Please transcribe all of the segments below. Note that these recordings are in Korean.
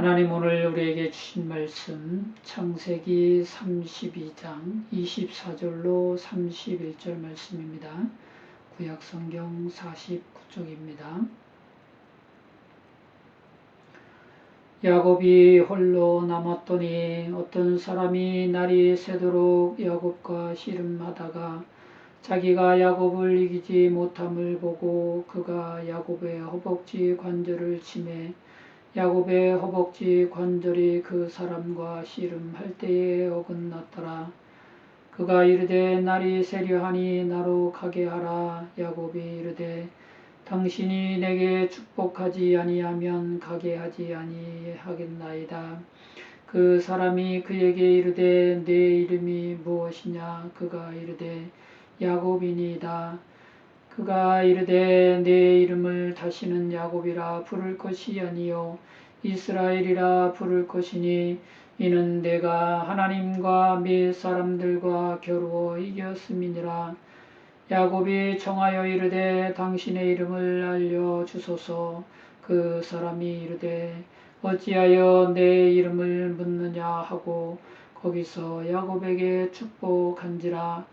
하나님 오늘 우리에게 주신 말씀 창세기 32장 24절로 31절 말씀입니다. 구약성경 49쪽입니다. 야곱이 홀로 남았더니 어떤 사람이 날이 새도록 야곱과 씨름하다가 자기가 야곱을 이기지 못함을 보고 그가 야곱의 허벅지 관절을 치매 야곱의 허벅지 관절이 그 사람과 씨름할 때에 어긋났더라. 그가 이르되 날이 새려하니 나로 가게 하라. 야곱이 이르되 당신이 내게 축복하지 아니하면 가게 하지 아니하겠나이다. 그 사람이 그에게 이르되 내 이름이 무엇이냐? 그가 이르되 야곱이니이다. 그가 이르되 내 이름을 다시는 야곱이라 부를 것이 아니요 이스라엘이라 부를 것이니 이는 내가 하나님과 몇 사람들과 겨루어 이겼음이니라. 야곱이 청하여 이르되 당신의 이름을 알려주소서. 그 사람이 이르되 어찌하여 내 이름을 묻느냐 하고 거기서 야곱에게 축복한지라.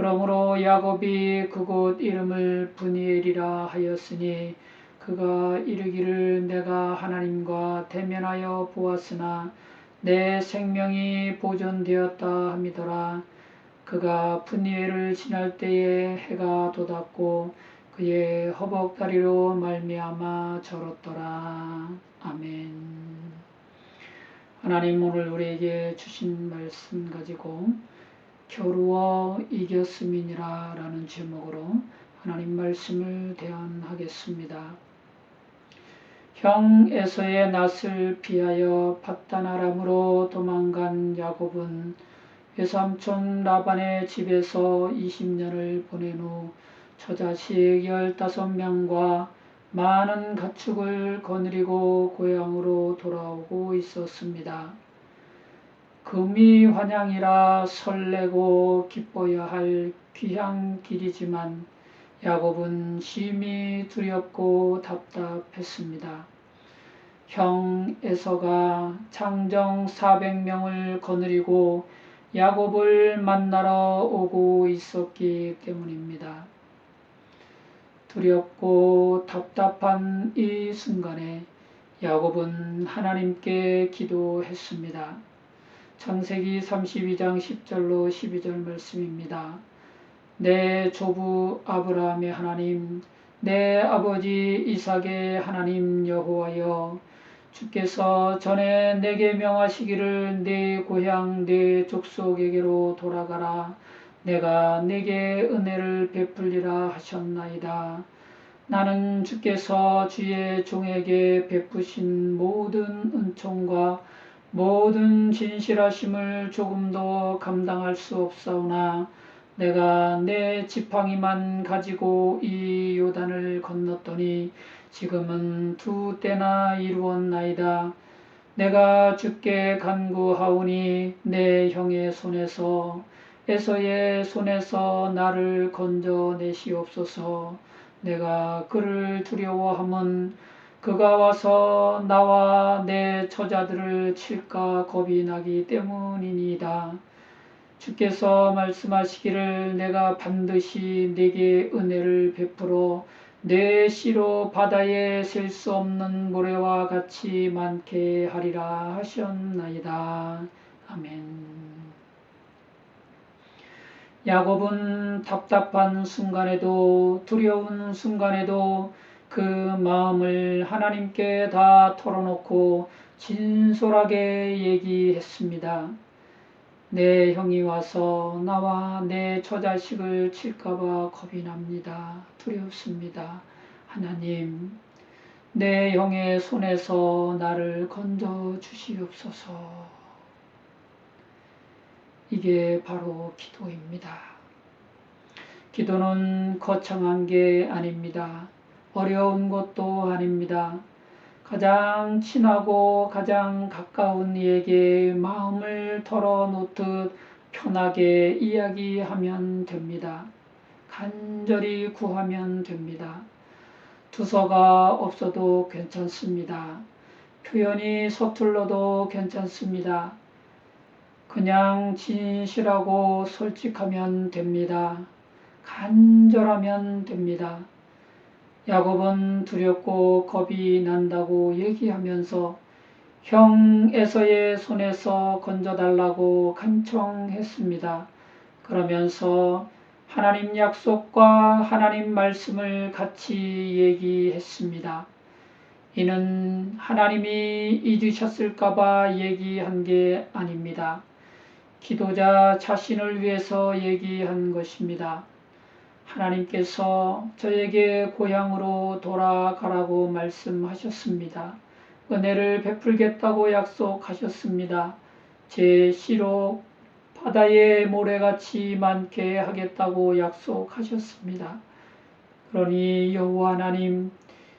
그러므로 야곱이 그곳 이름을 브니엘이라 하였으니 그가 이르기를 내가 하나님과 대면하여 보았으나 내 생명이 보존되었다 함이더라. 그가 브니엘을 지날 때에 해가 돋았고 그의 허벅다리로 말미암아 절었더라. 아멘. 하나님 오늘 우리에게 주신 말씀 가지고 겨루어 이겼음이니라 라는 제목으로 하나님 말씀을 대언하겠습니다. 형 에서의 낯을 피하여 팟단 아람으로 도망간 야곱은 외삼촌 라반의 집에서 20년을 보낸 후 처자식 15명과 많은 가축을 거느리고 고향으로 돌아오고 있었습니다. 금이 환향이라 설레고 기뻐야 할 귀한 길이지만 야곱은 심히 두렵고 답답했습니다. 형 에서가 장정 400명을 거느리고 야곱을 만나러 오고 있었기 때문입니다. 두렵고 답답한 이 순간에 야곱은 하나님께 기도했습니다. 창세기 32장 10절로 12절 말씀입니다. 내 조부 아브라함의 하나님, 내 아버지 이삭의 하나님 여호와여, 주께서 전에 내게 명하시기를 내 고향 내 족속에게로 돌아가라. 내가 내게 은혜를 베풀리라 하셨나이다. 나는 주께서 주의 종에게 베푸신 모든 은총과 모든 진실하심을 조금도 감당할 수 없사오나 내가 내 지팡이만 가지고 이 요단을 건넜더니 지금은 2때나 이루었나이다. 내가 주께 간구하오니 내 형의 손에서 에서의 손에서 나를 건져내시옵소서. 내가 그를 두려워함은 그가 와서 나와 내 처자들을 칠까 겁이 나기 때문이니이다. 주께서 말씀하시기를 내가 반드시 네게 은혜를 베풀어 내 씨로 바다에 셀 수 없는 모래와 같이 많게 하리라 하셨나이다. 아멘. 야곱은 답답한 순간에도 두려운 순간에도 그 마음을 하나님께 다 털어놓고 진솔하게 얘기했습니다. 내 형이 와서 나와 내 처자식을 칠까봐 겁이 납니다. 두렵습니다. 하나님, 내 형의 손에서 나를 건져 주시옵소서. 이게 바로 기도입니다. 기도는 거창한 게 아닙니다. 어려운 것도 아닙니다. 가장 친하고 가장 가까운 이에게 마음을 털어놓듯 편하게 이야기하면 됩니다. 간절히 구하면 됩니다. 두서가 없어도 괜찮습니다. 표현이 서툴러도 괜찮습니다. 그냥 진실하고 솔직하면 됩니다. 간절하면 됩니다. 야곱은 두렵고 겁이 난다고 얘기하면서 형 에서의 손에서 건져달라고 간청했습니다. 그러면서 하나님 약속과 하나님 말씀을 같이 얘기했습니다. 이는 하나님이 잊으셨을까봐 얘기한 게 아닙니다. 기도자 자신을 위해서 얘기한 것입니다. 하나님께서 저에게 고향으로 돌아가라고 말씀하셨습니다. 은혜를 베풀겠다고 약속하셨습니다. 제 씨로 바다에 모래같이 많게 하겠다고 약속하셨습니다. 그러니 여호와 하나님,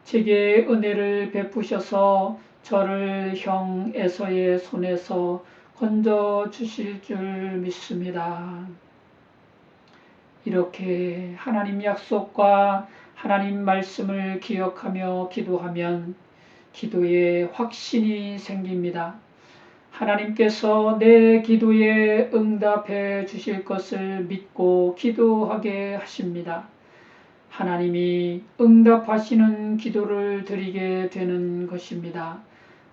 제게 은혜를 베푸셔서 저를 형 에서의 손에서 건져 주실 줄 믿습니다. 이렇게 하나님 약속과 하나님 말씀을 기억하며 기도하면 기도에 확신이 생깁니다. 하나님께서 내 기도에 응답해 주실 것을 믿고 기도하게 하십니다. 하나님이 응답하시는 기도를 드리게 되는 것입니다.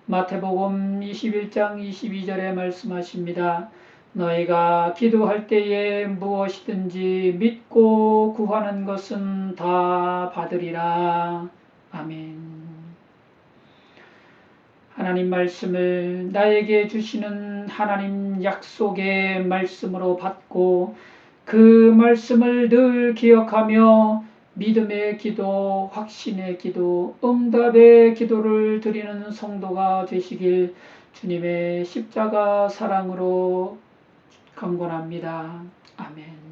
마태복음 21장 22절에 말씀하십니다. 너희가 기도할 때에 무엇이든지 믿고 구하는 것은 다 받으리라. 아멘. 하나님 말씀을 나에게 주시는 하나님 약속의 말씀으로 받고 그 말씀을 늘 기억하며 믿음의 기도, 확신의 기도, 응답의 기도를 드리는 성도가 되시길 주님의 십자가 사랑으로 강권합니다. 아멘.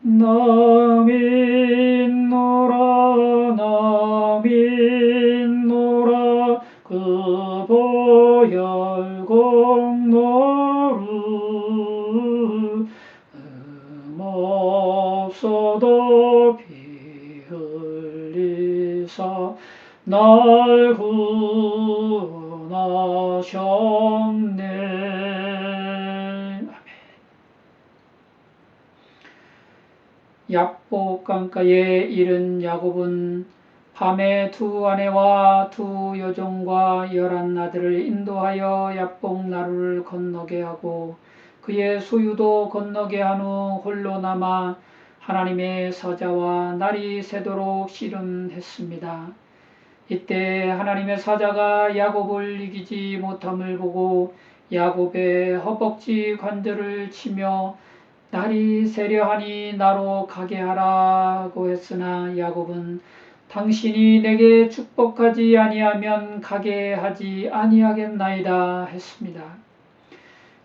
나 믿노라 그 보혈공로를 없어도 피 흘리사 날 구원하셨네. 얍복 강가에 이른 야곱은 밤에 두 아내와 두 여종과 11 아들을 인도하여 얍복 나루를 건너게 하고 그의 소유도 건너게 한 후 홀로 남아 하나님의 사자와 날이 새도록 씨름했습니다. 이때 하나님의 사자가 야곱을 이기지 못함을 보고 야곱의 허벅지 관절을 치며 날이 새려하니 나로 가게 하라고 했으나 야곱은 당신이 내게 축복하지 아니하면 가게 하지 아니하겠나이다 했습니다.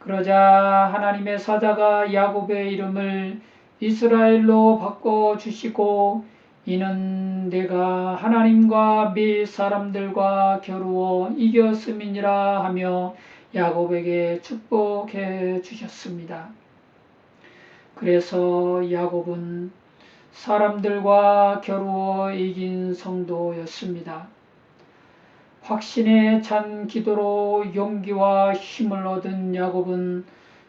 그러자 하나님의 사자가 야곱의 이름을 이스라엘로 바꿔주시고 이는 내가 하나님과 및 사람들과 겨루어 이겼음이니라 하며 야곱에게 축복해 주셨습니다. 그래서 야곱은 사람들과 겨루어 이긴 성도였습니다. 확신에 찬 기도로 용기와 힘을 얻은 야곱은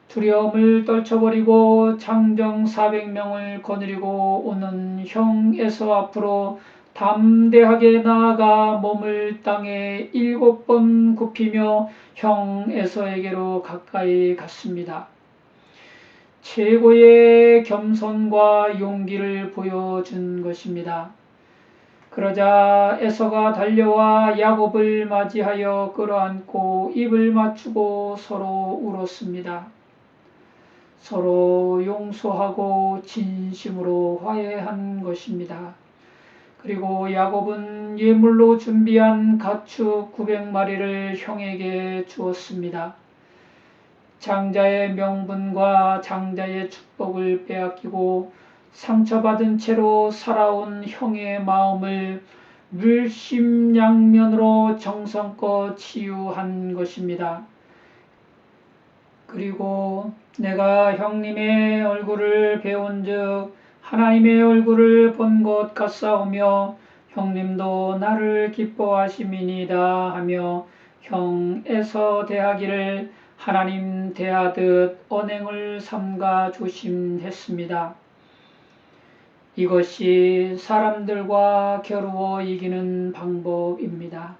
두려움을 떨쳐버리고 장정 400명을 거느리고 오는 형 에서 앞으로 담대하게 나아가 몸을 땅에 7번 굽히며 형 에서에게로 가까이 갔습니다. 최고의 겸손과 용기를 보여준 것입니다. 그러자 에서가 달려와 야곱을 맞이하여 끌어안고 입을 맞추고 서로 울었습니다. 서로 용서하고 진심으로 화해한 것입니다. 그리고 야곱은 예물로 준비한 가축 900마리를 형에게 주었습니다. 장자의 명분과 장자의 축복을 빼앗기고 상처받은 채로 살아온 형의 마음을 물심양면으로 정성껏 치유한 것입니다. 그리고 내가 형님의 얼굴을 배운즉 하나님의 얼굴을 본 것 같사오며 형님도 나를 기뻐하심이니이다 하며 형에서 대하기를 하나님 대하듯 언행을 삼가 조심했습니다. 이것이 사람들과 겨루어 이기는 방법입니다.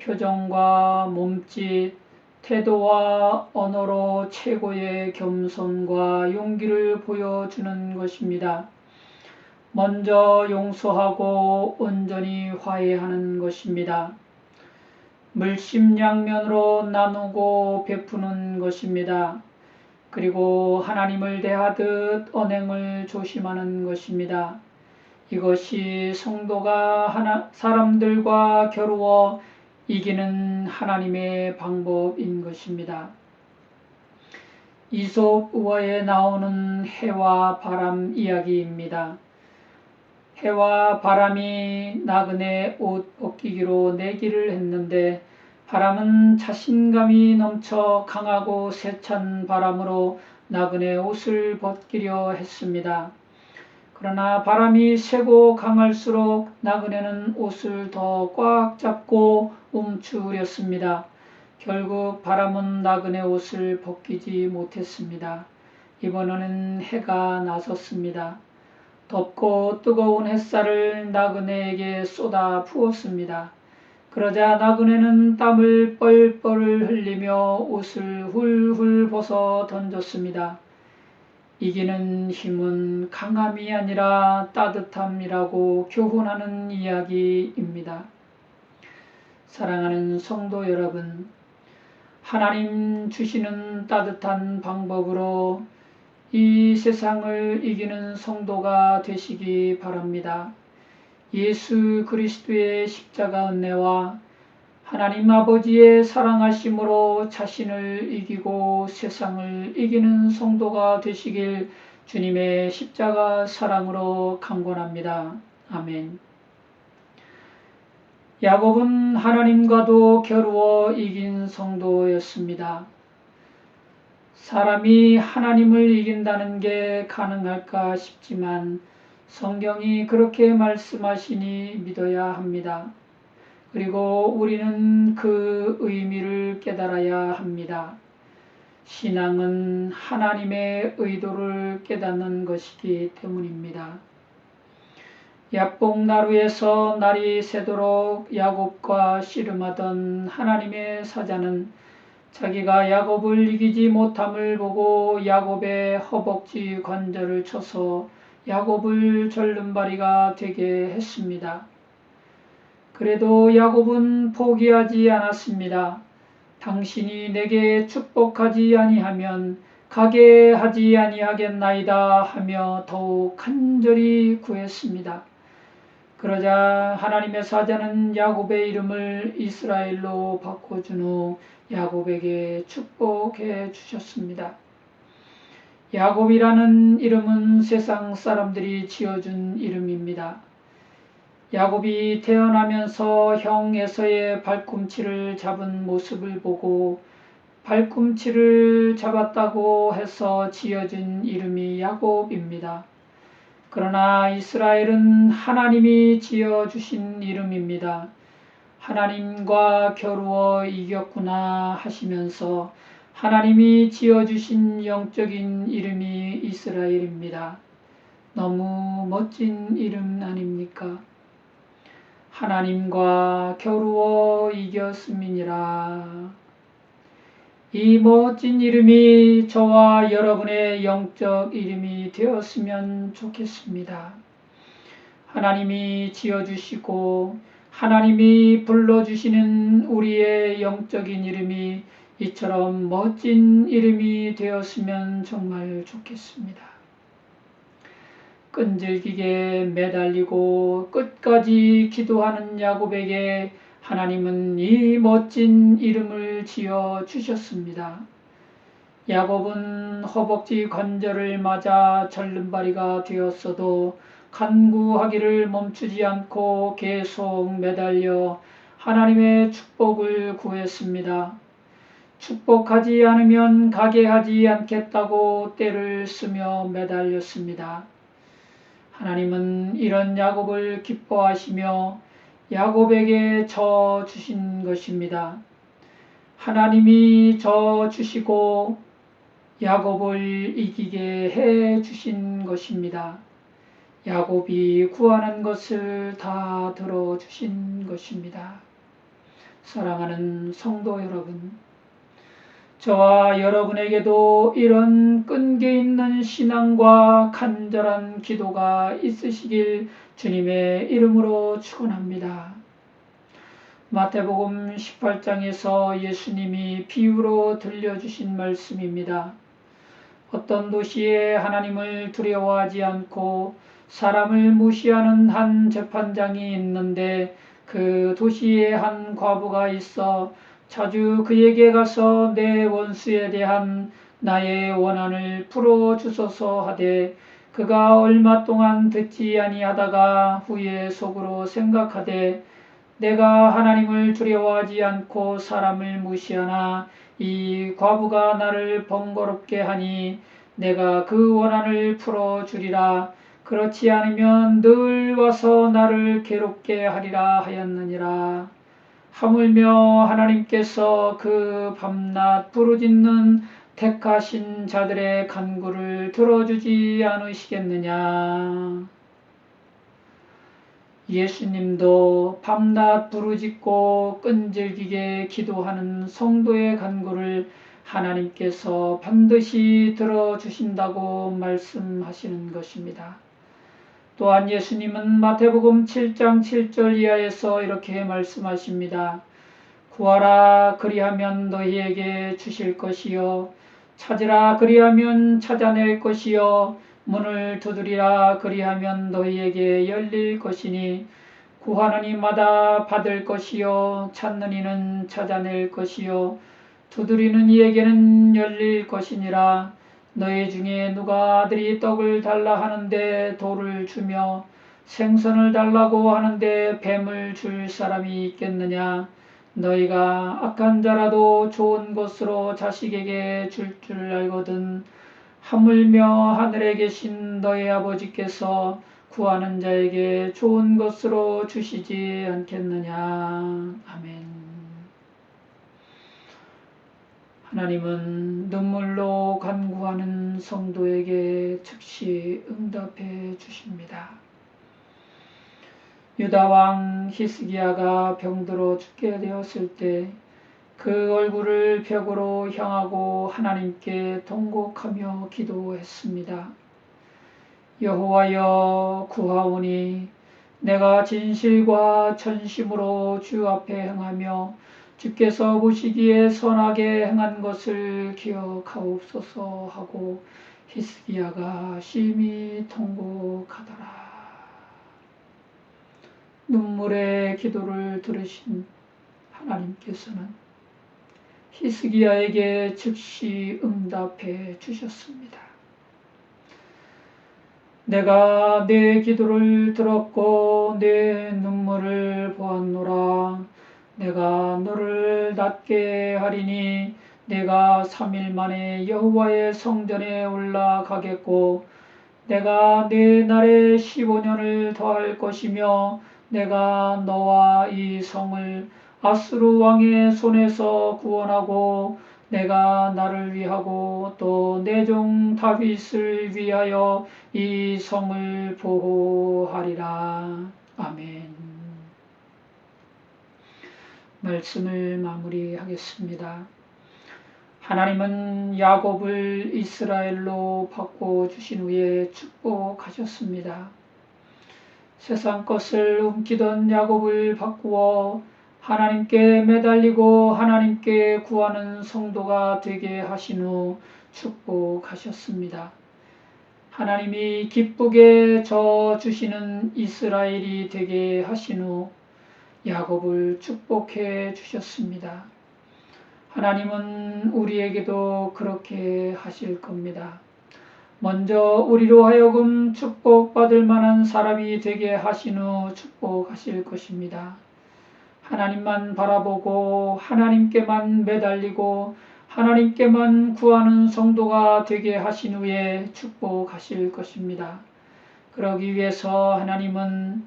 표정과 몸짓, 태도와 언어로 최고의 겸손과 용기를 보여주는 것입니다. 먼저 용서하고 온전히 화해하는 것입니다. 물심양면으로 나누고 베푸는 것입니다. 그리고 하나님을 대하듯 언행을 조심하는 것입니다. 이것이 성도가 사람들과 겨루어 이기는 하나님의 방법인 것입니다. 이솝 우화에 나오는 해와 바람 이야기입니다. 해와 바람이 나그네 옷 벗기기로 내기를 했는데 바람은 자신감이 넘쳐 강하고 세찬 바람으로 나그네 옷을 벗기려 했습니다. 그러나 바람이 세고 강할수록 나그네는 옷을 더 꽉 잡고 움츠렸습니다. 결국 바람은 나그네 옷을 벗기지 못했습니다. 이번에는 해가 나섰습니다. 덥고 뜨거운 햇살을 나그네에게 쏟아 부었습니다. 그러자 나그네는 땀을 뻘뻘 흘리며 옷을 훌훌 벗어 던졌습니다. 이기는 힘은 강함이 아니라 따뜻함이라고 교훈하는 이야기입니다. 사랑하는 성도 여러분, 하나님 주시는 따뜻한 방법으로 이 세상을 이기는 성도가 되시기 바랍니다. 예수 그리스도의 십자가 은혜와 하나님 아버지의 사랑하심으로 자신을 이기고 세상을 이기는 성도가 되시길 주님의 십자가 사랑으로 강권합니다. 아멘. 야곱은 하나님과도 겨루어 이긴 성도였습니다. 사람이 하나님을 이긴다는 게 가능할까 싶지만 성경이 그렇게 말씀하시니 믿어야 합니다. 그리고 우리는 그 의미를 깨달아야 합니다. 신앙은 하나님의 의도를 깨닫는 것이기 때문입니다. 야복나루에서 날이 새도록 야곱과 씨름하던 하나님의 사자는 자기가 야곱을 이기지 못함을 보고 야곱의 허벅지 관절을 쳐서 야곱을 절름발이가 되게 했습니다. 그래도 야곱은 포기하지 않았습니다. 당신이 내게 축복하지 아니하면 가게 하지 아니하겠나이다 하며 더욱 간절히 구했습니다. 그러자 하나님의 사자는 야곱의 이름을 이스라엘로 바꿔준 후 야곱에게 축복해 주셨습니다. 야곱이라는 이름은 세상 사람들이 지어준 이름입니다. 야곱이 태어나면서 형 에서의 발꿈치를 잡은 모습을 보고 발꿈치를 잡았다고 해서 지어진 이름이 야곱입니다. 그러나 이스라엘은 하나님이 지어주신 이름입니다. 하나님과 겨루어 이겼구나 하시면서 하나님이 지어주신 영적인 이름이 이스라엘입니다. 너무 멋진 이름 아닙니까? 하나님과 겨루어 이겼음이니라. 이 멋진 이름이 저와 여러분의 영적 이름이 되었으면 좋겠습니다. 하나님이 지어주시고 하나님이 불러주시는 우리의 영적인 이름이 이처럼 멋진 이름이 되었으면 정말 좋겠습니다. 끈질기게 매달리고 끝까지 기도하는 야곱에게 하나님은 이 멋진 이름을 지어 주셨습니다. 야곱은 허벅지 관절을 맞아 절름발이가 되었어도 간구하기를 멈추지 않고 계속 매달려 하나님의 축복을 구했습니다. 축복하지 않으면 가게 하지 않겠다고 떼를 쓰며 매달렸습니다. 하나님은 이런 야곱을 기뻐하시며 야곱에게 져 주신 것입니다. 하나님이 져 주시고 야곱을 이기게 해 주신 것입니다. 야곱이 구하는 것을 다 들어주신 것입니다. 사랑하는 성도 여러분, 저와 여러분에게도 이런 끈기 있는 신앙과 간절한 기도가 있으시길 주님의 이름으로 축원합니다. 마태복음 18장에서 예수님이 비유로 들려주신 말씀입니다. 어떤 도시에 하나님을 두려워하지 않고 사람을 무시하는 한 재판장이 있는데 그 도시에 한 과부가 있어 자주 그에게 가서 내 원수에 대한 나의 원한을 풀어주소서 하되 그가 얼마 동안 듣지 아니하다가 후에 속으로 생각하되 내가 하나님을 두려워하지 않고 사람을 무시하나 이 과부가 나를 번거롭게 하니 내가 그 원한을 풀어주리라. 그렇지 않으면 늘 와서 나를 괴롭게 하리라 하였느니라. 하물며 하나님께서 그 밤낮 부르짖는 택하신 자들의 간구를 들어주지 않으시겠느냐. 예수님도 밤낮 부르짖고 끈질기게 기도하는 성도의 간구를 하나님께서 반드시 들어주신다고 말씀하시는 것입니다. 또한 예수님은 마태복음 7장 7절 이하에서 이렇게 말씀하십니다. 구하라 그리하면 너희에게 주실 것이요 찾으라 그리하면 찾아낼 것이요 문을 두드리라 그리하면 너희에게 열릴 것이니 구하는 이마다 받을 것이요 찾는 이는 찾아낼 것이요 두드리는 이에게는 열릴 것이니라. 너희 중에 누가 아들이 떡을 달라 하는데 돌을 주며 생선을 달라고 하는데 뱀을 줄 사람이 있겠느냐. 너희가 악한 자라도 좋은 것으로 자식에게 줄 알거든 하물며 하늘에 계신 너희 아버지께서 구하는 자에게 좋은 것으로 주시지 않겠느냐. 아멘. 하나님은 눈물로 간구하는 성도에게 즉시 응답해 주십니다. 유다왕 히스기야가 병들어 죽게 되었을 때 그 얼굴을 벽으로 향하고 하나님께 통곡하며 기도했습니다. 여호와여 구하오니 내가 진실과 전심으로 주 앞에 행하며 주께서 보시기에 선하게 행한 것을 기억하옵소서 하고 히스기야가 심히 통곡하더라. 눈물의 기도를 들으신 하나님께서는 히스기야에게 즉시 응답해 주셨습니다. 내가 내 기도를 들었고 내 눈물을 보았노라. 내가 너를 낫게 하리니 내가 3일 만에 여호와의 성전에 올라가겠고 내가 내 날에 15년을 더할 것이며 내가 너와 이 성을 아수르 왕의 손에서 구원하고 내가 나를 위하고 또 내 종 다윗을 위하여 이 성을 보호하리라. 아멘. 말씀을 마무리하겠습니다. 하나님은 야곱을 이스라엘로 바꿔주신 후에 축복하셨습니다. 세상 것을 움키던 야곱을 바꾸어 하나님께 매달리고 하나님께 구하는 성도가 되게 하신 후 축복하셨습니다. 하나님이 기쁘게 져 주시는 이스라엘이 되게 하신 후 야곱을 축복해 주셨습니다. 하나님은 우리에게도 그렇게 하실 겁니다. 먼저 우리로 하여금 축복받을 만한 사람이 되게 하신 후 축복하실 것입니다. 하나님만 바라보고 하나님께만 매달리고 하나님께만 구하는 성도가 되게 하신 후에 축복하실 것입니다. 그러기 위해서 하나님은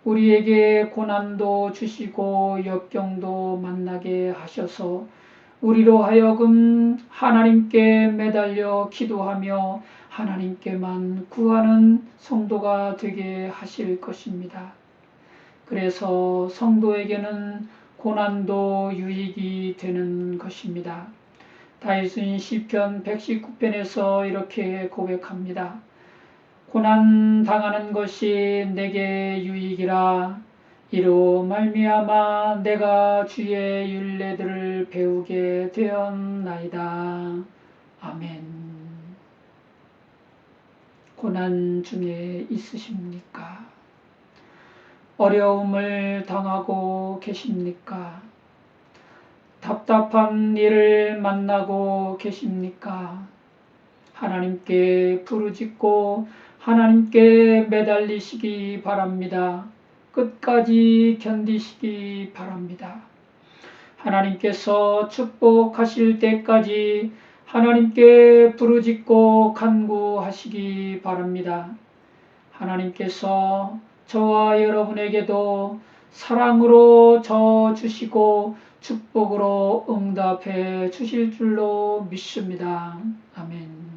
우리에게 고난도 주시고 역경도 만나게 하셔서 우리로 하여금 하나님께 매달려 기도하며 하나님께만 구하는 성도가 되게 하실 것입니다. 그래서 성도에게는 고난도 유익이 되는 것입니다. 다윗은 시편 119편에서 이렇게 고백합니다. 고난 당하는 것이 내게 유익이라. 이로 말미암아 내가 주의 율례들을 배우게 되었나이다. 아멘. 고난 중에 있으십니까? 어려움을 당하고 계십니까? 답답한 일을 만나고 계십니까? 하나님께 부르짖고 하나님께 매달리시기 바랍니다. 끝까지 견디시기 바랍니다. 하나님께서 축복하실 때까지 하나님께 부르짖고 간구하시기 바랍니다. 하나님께서 저와 여러분에게도 사랑으로 저 주시고 축복으로 응답해 주실 줄로 믿습니다. 아멘.